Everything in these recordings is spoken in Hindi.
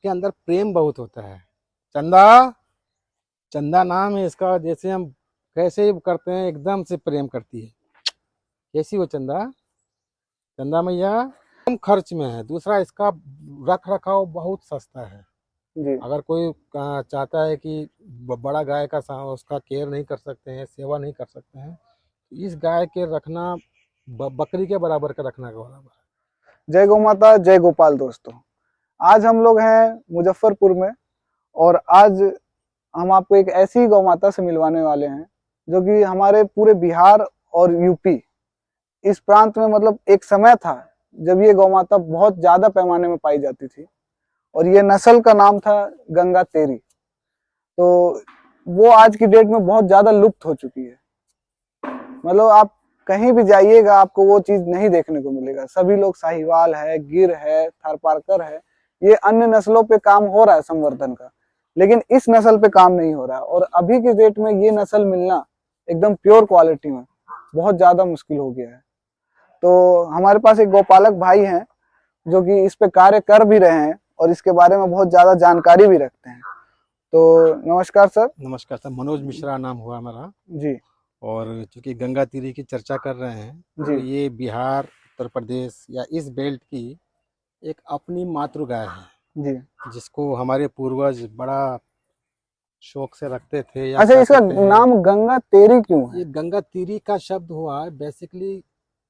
इसके अंदर प्रेम बहुत होता है। चंदा, चंदा नाम है इसका। जैसे हम कैसे करते हैं, एकदम से प्रेम करती है। कैसी हो चंदा? चंदा मैया कम खर्च में है। दूसरा, इसका रख रखाव बहुत सस्ता है। जी अगर कोई चाहता है कि बड़ा गाय का उसका केयर नहीं कर सकते हैं, सेवा नहीं कर सकते हैं, तो इस गाय के रखना बकरी के बराबर का रखना के बराबर है। जय गौ माता, जय गोपाल। दोस्तों, आज हम लोग हैं मुजफ्फरपुर में और आज हम आपको एक ऐसी गौ माता से मिलवाने वाले हैं जो कि हमारे पूरे बिहार और यूपी इस प्रांत में मतलब एक समय था जब ये गौ माता बहुत ज्यादा पैमाने में पाई जाती थी और ये नस्ल का नाम था गंगा तेरी। तो वो आज की डेट में बहुत ज्यादा लुप्त हो चुकी है। मतलब आप कहीं भी जाइएगा आपको वो चीज नहीं देखने को मिलेगा। सभी लोग साहिवाल है, गिर है, थारपारकर है, ये अन्य नस्लों पे काम हो रहा है संवर्धन का, लेकिन इस नस्ल पे काम नहीं हो रहा है। और अभी की डेट में ये नस्ल मिलना एकदम प्योर क्वालिटी में बहुत ज्यादा मुश्किल हो गया है। तो हमारे पास एक गौपालक भाई हैं जो कि इस पे कार्य कर भी रहे हैं और इसके बारे में बहुत ज्यादा जानकारी भी रखते हैं। तो नमस्कार सर। नमस्कार सर, मनोज मिश्रा नाम हुआ मेरा। जी और चूंकि गंगा तीरी की चर्चा कर रहे हैं, तो जी ये बिहार, उत्तर प्रदेश या इस बेल्ट की एक अपनी मातृ गाय है, जी। जिसको हमारे पूर्वज बड़ा शौक से रखते थे या अच्छा, कह इसका सकते हैं। नाम गंगा तेरी क्यों है? ये गंगा तीरी का शब्द हुआ है बेसिकली,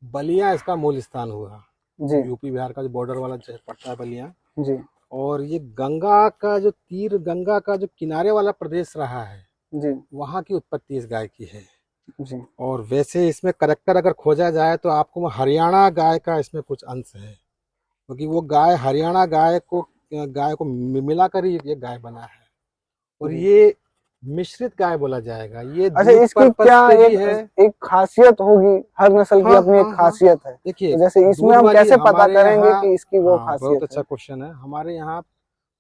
बलिया इसका मूल स्थान हुआ। जी यूपी बिहार का जो बॉर्डर वाला पड़ता है बलिया। जी और ये गंगा का जो तीर, गंगा का जो किनारे वाला प्रदेश रहा है, जी वहाँ की उत्पत्ति इस गाय की है। जी और वैसे इसमें करेक्टर अगर खोजा जाए तो आपको हरियाणा गाय का इसमें कुछ अंश है, क्योंकि वो गाय हरियाणा गाय को मिलाकर ही ये गाय बना है। और जी। ये मिश्रित गाय बोला जाएगा। ये अच्छा, दूध इसकी पर्पस क्या पे भी है। एक खासियत होगी? हर नस्ल की हाँ अपनी एक हाँ हाँ, खासियत है, देखिए, तो जैसे इसमें दूध हम वाली कैसे पता हमारे करेंगे यहाँ, कि इसकी वो हाँ बहुत खासियत अच्छा है? क्वेश्चन है। हमारे यहाँ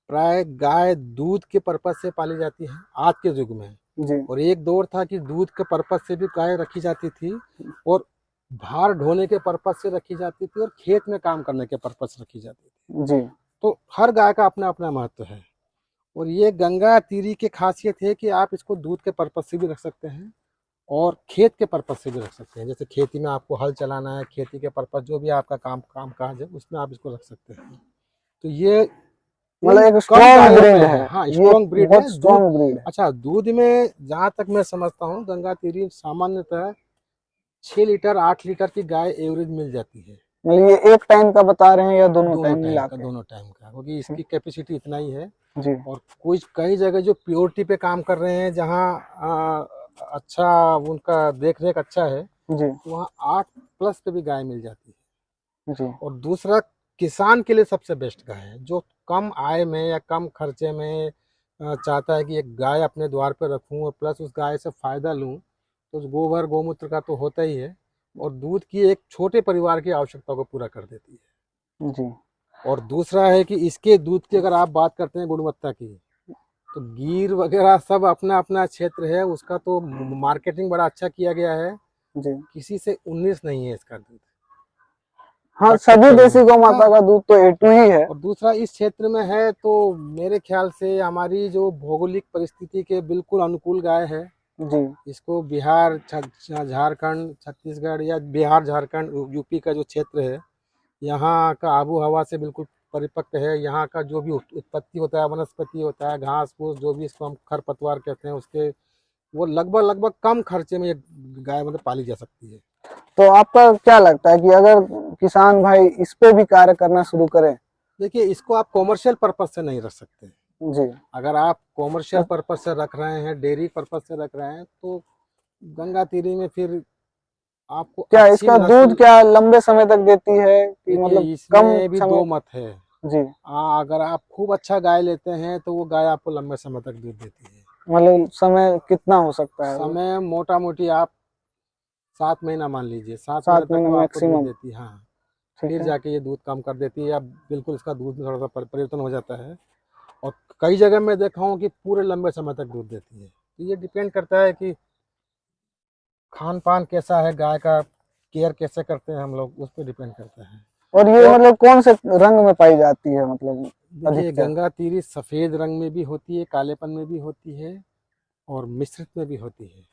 प्राय गाय दूध के पर्पज से पाली जाती है आज के युग में। जी और एक दौर था कि दूध के पर्पज से भी गाय रखी जाती थी, और भार ढोने के पर्पज से रखी जाती थी, और खेत में काम करने के पर्पज से रखी जाती थी। जी तो हर गाय का अपना अपना महत्व है। और ये गंगा तीरी की खासियत है कि आप इसको दूध के पर्पज से भी रख सकते हैं और खेत के पर्पज से भी रख सकते हैं। जैसे खेती में आपको हल चलाना है, खेती के पर्पज जो भी आपका काम काज है, उसमें आप इसको रख सकते हैं। तो ये मतलब उन एक कम स्ट्रॉन्ग गायों ब्रीड में है, है। हाँ, ये स्ट्रॉन्ग ब्रीड बहुत है। दूध, स्ट्रॉन्ग ब्रीड है। अच्छा, दूध में जहाँ तक मैं समझता हूँ, गंगा तीरी सामान्यतः 6 लीटर 8 लीटर की गाय एवरेज मिल जाती है। मतलब ये एक टाइम का बता रहे हैं या दोनों दोनों टाइम टाइम मिला का, के? दोनों टाइम का, क्योंकि इसकी कैपेसिटी इतना ही है। जी और कुछ कई जगह जो प्योरिटी पे काम कर रहे हैं, जहाँ अच्छा उनका देख रेख अच्छा है, जी वहाँ 8+ पे भी गाय मिल जाती है। जी और दूसरा, किसान के लिए सबसे बेस्ट गाय है, जो कम आय में या कम खर्चे में चाहता है कि एक गाय अपने द्वार पे रखूं और प्लस उस गाय से फायदा लूं। तो उस गोबर गोमूत्र का तो होता ही है, और दूध की एक छोटे परिवार की आवश्यकता को पूरा कर देती है। जी। और दूसरा है कि इसके दूध की अगर आप बात करते हैं गुणवत्ता की, तो गिर वगैरह सब अपना अपना क्षेत्र है, उसका तो मार्केटिंग बड़ा अच्छा किया गया है। जी किसी से 19 नहीं है इसका दूध, हाँ, टक टक सभी चलना। देसी गौ माता हाँ, का दूध तो A to ही है। और दूसरा इस क्षेत्र में है, तो मेरे ख्याल से हमारी जो भौगोलिक परिस्थिति के बिल्कुल अनुकूल गाय है। जी इसको बिहार, झारखंड, छत्तीसगढ़ या बिहार झारखंड यूपी का जो क्षेत्र है, यहाँ का आबो हवा से बिल्कुल परिपक्व है। यहाँ का जो भी उत्पत्ति होता है, वनस्पति होता है, घास फूस, जो भी इसको हम खरपतवार कहते हैं, उसके वो लगभग लगभग कम खर्चे में ये गाय मतलब पाली जा सकती है। तो आपका क्या लगता है कि अगर किसान भाई इस पे भी कार्य करना शुरू करें? देखिए, इसको आप कॉमर्शियल पर्पज से नहीं रख सकते। जी। अगर आप कॉमर्शियल पर्पज से रख रहे हैं, डेयरी पर्पज से रख रहे हैं, तो गंगा तीरी में फिर आपको क्या अच्छी इसका दूध नस्ल। क्या लंबे समय तक देती है कि देखिए, मतलब कम इसमें भी समय? दो मत है। जी। अगर आप खूब अच्छा गाय लेते हैं तो वो गाय आपको लंबे समय तक दूध देती है। मतलब समय कितना हो सकता है वो? समय मोटा मोटी आप 7 महीना मान लीजिए, 7 महीने 7 तक महीने तो आपको दूध मैक्सिमम? देती है। हाँ, ठीक फिर है। जाके ये दूध कम कर देती है, या बिल्कुल इसका दूध में थोड़ा सा परिवर्तन हो जाता है। और कई जगह मैं देखा हूँ कि पूरे लंबे समय तक दूध देती है। तो ये डिपेंड करता है कि खान पान कैसा है गाय का, केयर कैसे करते हैं हम लोग, उस पर डिपेंड करता है। और ये और मतलब कौन से रंग में पाई जाती है मतलब? देखिए अधिकतर? गंगा तीरी सफेद रंग में भी होती है, कालेपन में भी होती है और मिश्रित में भी होती है।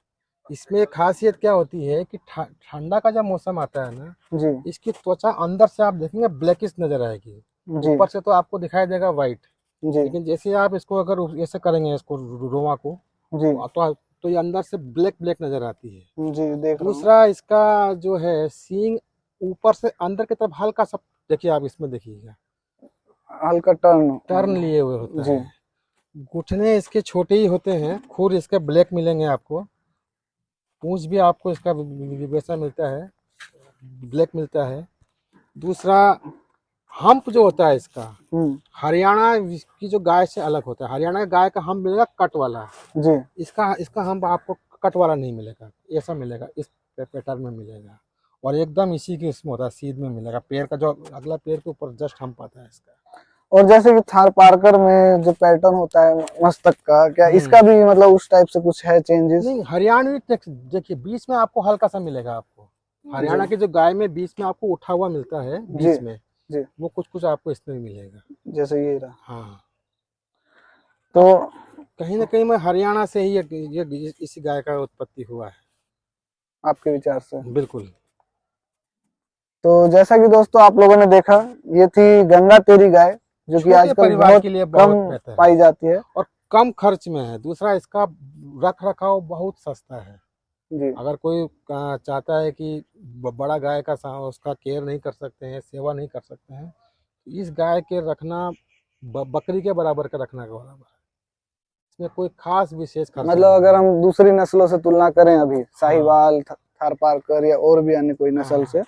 इसमें खासियत क्या होती है कि ठंडा का जब मौसम आता है ना, जी इसकी त्वचा अंदर से आप देखेंगे ब्लैकिश नजर आएगी, जी ऊपर से तो आपको दिखाई देगा व्हाइट। जी लेकिन जैसे आप इसको अगर ऐसे करेंगे, इसको रोमा को, जी तो ये अंदर से ब्लैक ब्लैक नजर आती है। जी देख रहा हूँ। दूसरा इसका जो है सींग ऊपर से अंदर की तरफ हल्का सा, देखिए आप इसमें देखिएगा हल्का टर्न। टर्न लिए हुए होता जी है। घुटने इसके छोटे ही होते हैं, खुर इसके ब्लैक मिलेंगे आपको। पूंछ भी आपको इसका वैसा मिलता है, ब्लैक मिलता है। दूसरा हम्प जो होता है इसका, हम्म हरियाणा की जो गाय से अलग होता है। हरियाणा की गाय का हम्प मिलेगा कट वाला, जी इसका इसका हम्प आपको कट वाला नहीं मिलेगा, ऐसा मिलेगा, इस पैटर्न में मिलेगा। और एकदम इसी के इसमें होता है, सीध में मिलेगा। पैर का जो अगला पैर के ऊपर जस्ट हम्प आता है इसका। और जैसे कि थार पार्कर में जो पैटर्न होता है मस्तक का, क्या इसका भी मतलब उस टाइप से कुछ है चेंजेस? नहीं, हरियाणवी देखिए बीच में आपको हल्का सा मिलेगा आपको। हरियाणा की जो गाय में बीच में आपको उठा हुआ मिलता है जी बीच में, जी वो कुछ कुछ आपको इसमें मिलेगा। जैसे ये रहा। हाँ, तो कहीं ना कहीं में हरियाणा से ही ये इसी गाय का उत्पत्ति हुआ है। आपके विचार से? बिल्कुल। तो जैसा कि दोस्तों आप लोगों ने देखा, ये थी गंगा तेरी गाय, जो कि छोटे आजकल परिवार बहुत के लिए कम बहुत बेहतर पाई है जाती है। और कम खर्च में है। दूसरा इसका रख रखाव बहुत सस्ता है। जी अगर कोई चाहता है कि बड़ा गाय का उसका केयर नहीं कर सकते हैं, सेवा नहीं कर सकते हैं, तो इस गाय के रखना बकरी के बराबर का रखना के बराबर है। इसमें कोई खास विशेष खर्चा मतलब नहीं अगर है। हम दूसरी नस्लों से तुलना करें, अभी हाँ साहिवाल, थार पार्कर या और भी अन्य कोई हाँ नस्ल हाँ, से।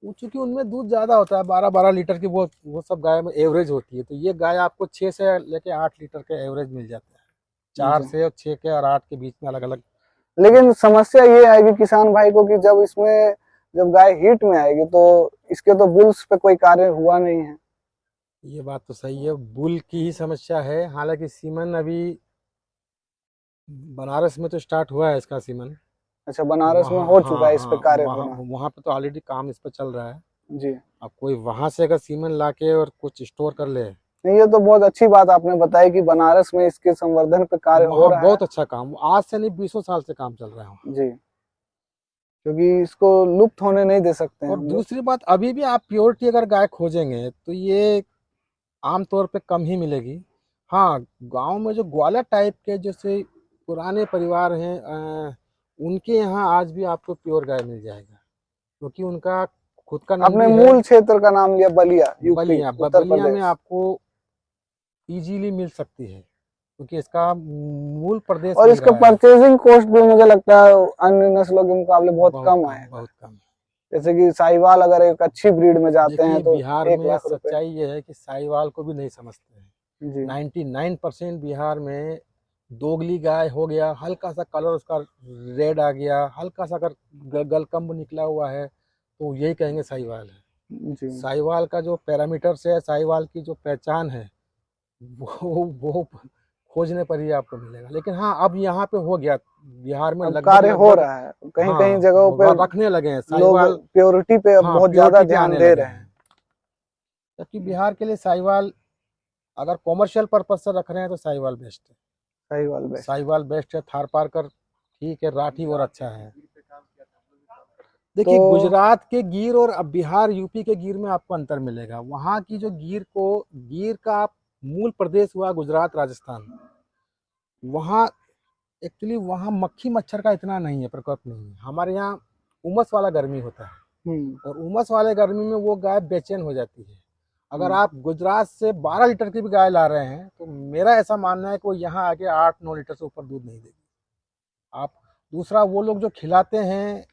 वो चूंकि उनमें दूध ज्यादा होता है, 12-12 लीटर की वो सब गाय में एवरेज होती है। तो ये गाय आपको 6 से लेके 8 लीटर के एवरेज मिल जाता है। चार जी से और 6 के और 8 के बीच में अलग अलग। लेकिन समस्या ये आएगी किसान भाई को कि जब गाय हीट में आएगी तो इसके तो बुल्स पे कोई कार्य हुआ नहीं है। ये बात तो सही है, बुल की ही समस्या है। हालांकि सीमन अभी बनारस में तो स्टार्ट हुआ है इसका सीमन। अच्छा, बनारस में वहाँ, हो चुका हाँ है इस पे हाँ, कार्य वहाँ होना? वहाँ पे तो ऑलरेडी काम इस पे चल रहा है। जी अब कोई वहां से अगर सीमन लाके और कुछ स्टोर कर ले, नहीं, ये तो बहुत अच्छी बात आपने बताई कि बनारस में इसके संवर्धन पे कार्य हो वहाँ रहा है। बहुत अच्छा काम, आज से नहीं 20 साल से काम चल रहा है वहाँ। जी क्योंकि इसको लुप्त होने नहीं दे सकते हैं और हम लोग। दूसरी बात, अभी भी आप प्योरिटी अगर गाय खोजेंगे तो ये आमतौर पे कम ही मिलेगी। हाँ, गांव में जो ग्वाला टाइप के जैसे पुराने परिवार हैं, उनके यहाँ आज भी आपको प्योर गाय मिल जाएगा, क्योंकि उनका खुद का आपने नंदी है। मूल क्षेत्र का नाम लिया, बलिया, यूपी, उत्तर बलिया में प्रदेश। आपको इजीली मिल सकती है, क्योंकि इसका मूल प्रदेश और वही इसका रहा है। परचेजिंग कॉस्ट भी मुझे लगता है अन्य नस्लों के मुकाबले बहुत बहुत कम कम, आएगा। बहुत कम। जैसे कि साहिवाल अगर एक अच्छी ब्रीड में जाते हैं देखिए तो बिहार 1 लाख रुपए। में सच्चाई ये है कि साहिवाल को भी नहीं समझते हैं। जी 99% बिहार में दोगली गाय हो गया, हल्का सा कलर उसका रेड आ गया, हल्का सा अगर गलकम्ब निकला हुआ है, तो यही कहेंगे साहिवाल है। जी साहिवाल का जो पैरामीटर्स है, साहिवाल की जो पहचान है, वो खोजने पर ही आपको मिलेगा। लेकिन हाँ, अब यहाँ पे हो गया बिहार में अब लगभग कार्य हो लगभग। रहा है, कहीं कहीं हाँ, जगहों पे रखने लगे हैं लोग साहिवाल। प्योरिटी पे अब हाँ, बहुत ज्यादा प्योरिटी पे ध्यान आने दे लगे रहे हैं। हैं। जबकि बिहार के लिए साहिवाल अगर कॉमर्शियल पर्पज से रख रहे हैं तो साहिवाल बेस्ट है। साहिवाल बेस्ट। साहिवाल बेस्ट है, थार पारकर ठीक है, राठी और अच्छा है। तो देखिए गुजरात के गिर और अब बिहार यूपी के गिर में आपको अंतर मिलेगा। वहाँ की जो गिर का मूल प्रदेश हुआ गुजरात राजस्थान। वहाँ एक्चुअली वहाँ मक्खी मच्छर का इतना नहीं है, प्रकोप नहीं है। हमारे यहाँ उमस वाला गर्मी होता है, और उमस वाले गर्मी में वो गाय बेचैन हो जाती है। अगर आप गुजरात से 12 लीटर की भी गाय ला रहे हैं तो मेरा ऐसा मानना है कि वो यहाँ आके 8-9 लीटर से ऊपर दूध नहीं देगी। आप दूसरा, वो लोग जो खिलाते हैं,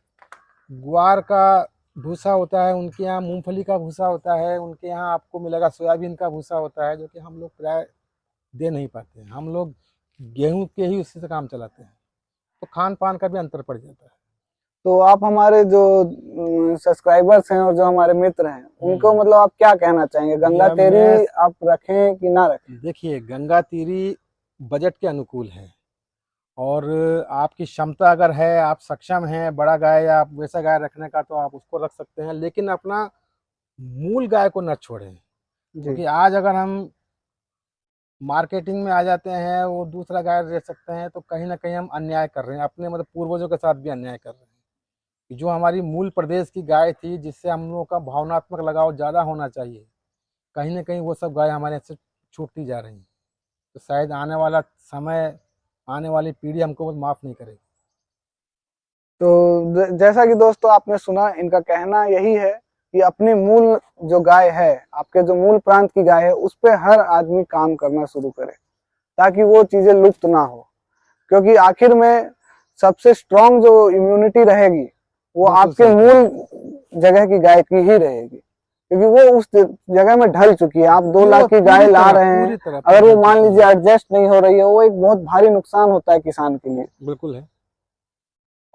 ग्वार का भूसा होता है उनके यहाँ, मूंगफली का भूसा होता है उनके यहाँ, आपको मिलेगा सोयाबीन का भूसा होता है, जो कि हम लोग प्राय दे नहीं पाते हैं। हम लोग गेहूं के ही उससे से काम चलाते हैं, तो खान पान का भी अंतर पड़ जाता है। तो आप हमारे जो सब्सक्राइबर्स हैं और जो हमारे मित्र हैं, उनको मतलब आप क्या कहना चाहेंगे, गंगा भैया मैं तेरी आप रखें कि ना रखें? देखिए गंगा तीरी बजट के अनुकूल है, और आपकी क्षमता अगर है, आप सक्षम हैं बड़ा गाय या आप वैसा गाय रखने का, तो आप उसको रख सकते हैं। लेकिन अपना मूल गाय को न छोड़ें, जी क्योंकि आज अगर हम मार्केटिंग में आ जाते हैं, वो दूसरा गाय ले सकते हैं, तो कहीं ना कहीं हम अन्याय कर रहे हैं, अपने मतलब पूर्वजों के साथ भी अन्याय कर रहे हैं। कि जो हमारी मूल प्रदेश की गाय थी, जिससे हम लोगों का भावनात्मक लगाव ज़्यादा होना चाहिए, कहीं ना कहीं वो सब गाय हमारे यहाँ से छूटती जा रही हैं। तो शायद आने वाला समय, आने वाली पीढ़ी हमको माफ़ नहीं करेगी। तो जैसा कि दोस्तों आपने सुना, इनका कहना यही है कि अपनी मूल जो गाय है, आपके जो मूल प्रांत की गाय है, उस पे हर आदमी काम करना शुरू करे ताकि वो चीजें लुप्त ना हो। क्योंकि आखिर में सबसे स्ट्रांग जो इम्यूनिटी रहेगी वो बिल्कुल आपके सही कहा। मूल जगह की गाय की ही रहेगी, क्योंकि वो उस जगह में ढल चुकी है। आप 2 वो लाख की गाय ला रहे हैं, पूरी तरह अगर वो ढल मान चुकी लीजिए है। एडजस्ट नहीं हो रही है, वो एक बहुत भारी नुकसान होता है किसान के लिए। बिल्कुल है।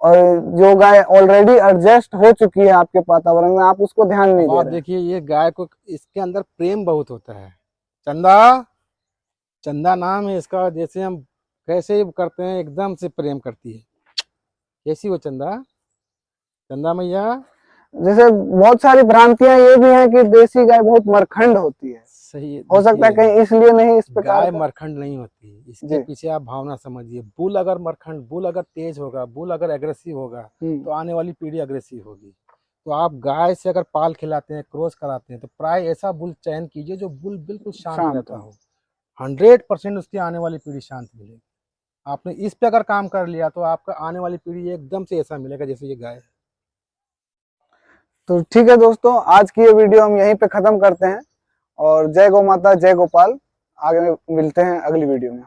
और जो गाय ऑलरेडी एडजस्ट हो चुकी है आपके वातावरण में, आप उसको ध्यान नहीं अब दे आप रहे हैं। देखिए, ये गाय को, इसके अंदर प्रेम बहुत होता है। चंदा, चंदा नाम है इसका। जैसे हम कैसे करते हैं, एकदम से प्रेम करती है। कैसी हो चंदा? चंदा मैया। जैसे बहुत सारी भ्रांतियां ये भी हैं कि देसी गाय बहुत मरखंड होती है। सही है, हो सकता है देखिए, कहीं इसलिए नहीं इस प्रकार गाय का। मरखंड नहीं होती। इसके जी। पीछे आप भावना समझिए। बुल अगर मरखंड, बुल अगर तेज होगा, बुल अगर एग्रेसिव होगा, तो आने वाली पीढ़ी एग्रेसिव होगी। तो आप गाय से अगर पाल खिलाते हैं, क्रॉस कराते हैं, तो प्राय ऐसा बुल चयन कीजिए जो बुल बिल्कुल शांत शांत रहता हो। हो। 100% उसकी आने वाली पीढ़ी शांत मिलेगी। आपने इस पे अगर काम कर लिया, तो आपका आने वाली पीढ़ी एकदम से ऐसा मिलेगा जैसे ये गाय है। तो ठीक है दोस्तों, आज की ये वीडियो हम यहीं पे खत्म करते हैं। और जय गौ माता, जय गोपाल। आगे मिलते हैं अगली वीडियो में।